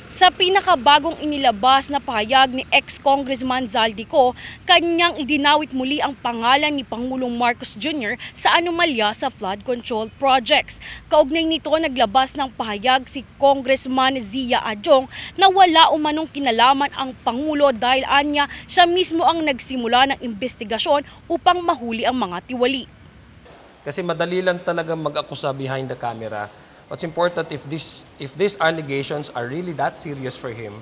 Sa pinakabagong inilabas na pahayag ni ex-Congressman Zaldico, kanyang idinawit muli ang pangalan ni Pangulong Marcos Jr. sa anomalya sa flood control projects. Kaugnay nito, naglabas ng pahayag si Congressman Zia Adjong na wala umanong kinalaman ang Pangulo dahil anya siya mismo ang nagsimula ng investigasyon upang mahuli ang mga tiwali. Kasi madali lang talaga mag-akusa behind the camera. What's important, if these allegations are really that serious for him,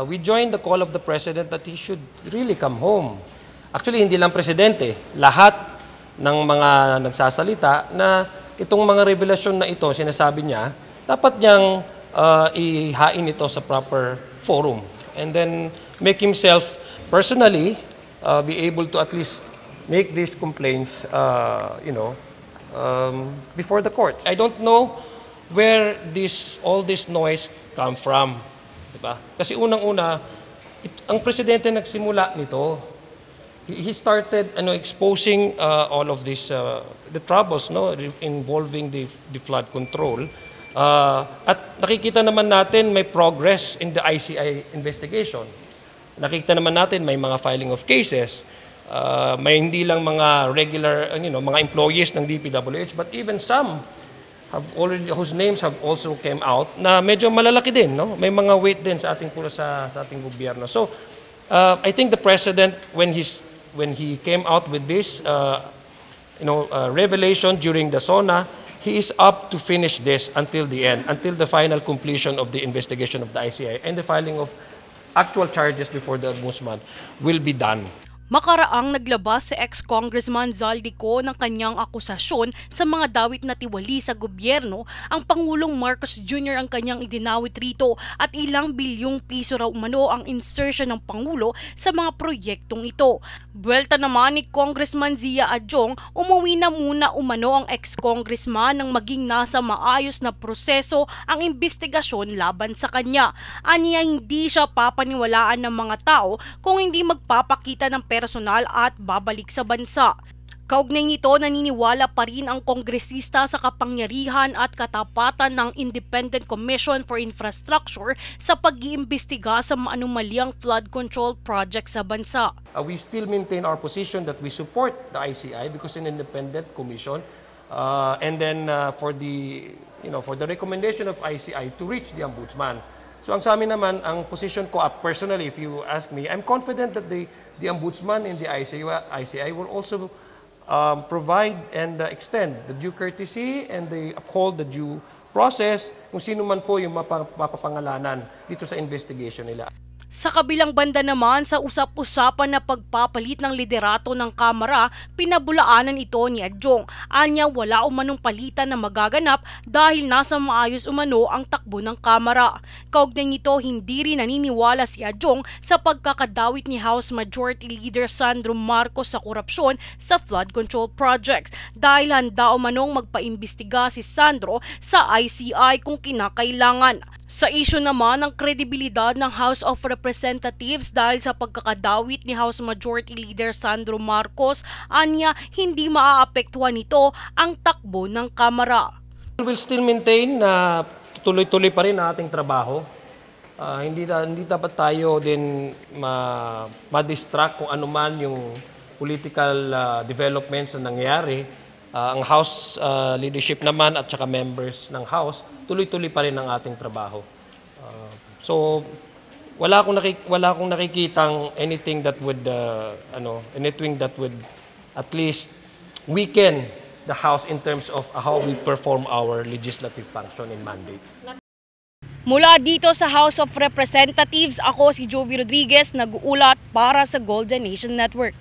we join the call of the President that he should really come home. Actually, hindi lang Presidente, lahat ng mga nagsasalita na itong mga revelasyon na ito, sinasabi niya, dapat niyang ihain ito sa proper forum. And then make himself personally be able to at least make these complaints, before the courts. I don't know where all this noise come from, diba? Kasi unang-una, ang presidente nagsimula nito. He started exposing all of this the troubles involving the flood control. At nakikita naman natin may progress in the ICI investigation. Nakikita naman natin may mga filing of cases. May hindi lang mga regular mga employees ng DPWH, but even some whose names have also came out na medyo malalaki din, no? May mga weight din sa ating sa ating gobyerno. So I think the president, when he came out with this revelation during the SONA, he is up to finish this until the end, until the final completion of the investigation of the ICI and the filing of actual charges before the Ombudsman will be done. Makaraang naglabas si ex-Congressman Zaldico ng kanyang akusasyon sa mga dawit na tiwali sa gobyerno. Ang Pangulong Marcos Jr. ang kanyang idinawit rito at ilang bilyong piso raw umano ang insertion ng Pangulo sa mga proyektong ito. Buwelta naman ni Congressman Zia Adjong, umuwi na muna umano ang ex-Congressman nang maging nasa maayos na proseso ang investigasyon laban sa kanya. Aniya hindi siya papaniwalaan ng mga tao kung hindi magpapakita ng personal at babalik sa bansa. Kaugnay nito, naniniwala pa rin ang kongresista sa kapangyarihan at katapatan ng Independent Commission for Infrastructure sa pag-iimbestiga sa maanumalyang flood control project sa bansa. We still maintain our position that we support the ICI because an independent commission, and then for the recommendation of ICI to reach the Ombudsman. So ang sa amin naman, ang position ko personally, if you ask me, I'm confident that the Ombudsman and the ICI will also provide and extend the due courtesy and they uphold the due process kung sino man po yung mapapangalanan dito sa investigation nila. Sa kabilang banda naman, sa usap-usapan na pagpapalit ng liderato ng Kamara, pinabulaanan ito ni Adjong. Anya wala umanong palitan na magaganap dahil nasa maayos umano ang takbo ng Kamara. Kaugnay nito, hindi rin naniniwala si Adjong sa pagkakadawit ni House Majority Leader Sandro Marcos sa korupsyon sa flood control projects dahil handa umanong magpaimbestiga si Sandro sa ICI kung kinakailangan. Sa isyu naman ng kredibilidad ng House of Representatives dahil sa pagkakadawit ni House Majority Leader Sandro Marcos, anya hindi maaapektuhan nito ang takbo ng Kamara. We will still maintain na tuloy-tuloy pa rin ang ating trabaho. Hindi dapat tayo din ma-distract kung ano man yung political developments na nangyayari. Ang House leadership naman at saka members ng House, tuloy-tuloy pa rin ang ating trabaho. So wala akong nakikitang anything that would at least weaken the House in terms of how we perform our legislative function and mandate. Mula dito sa House of Representatives, ako si Jovi Rodriguez, nag-uulat para sa Golden Nation Network.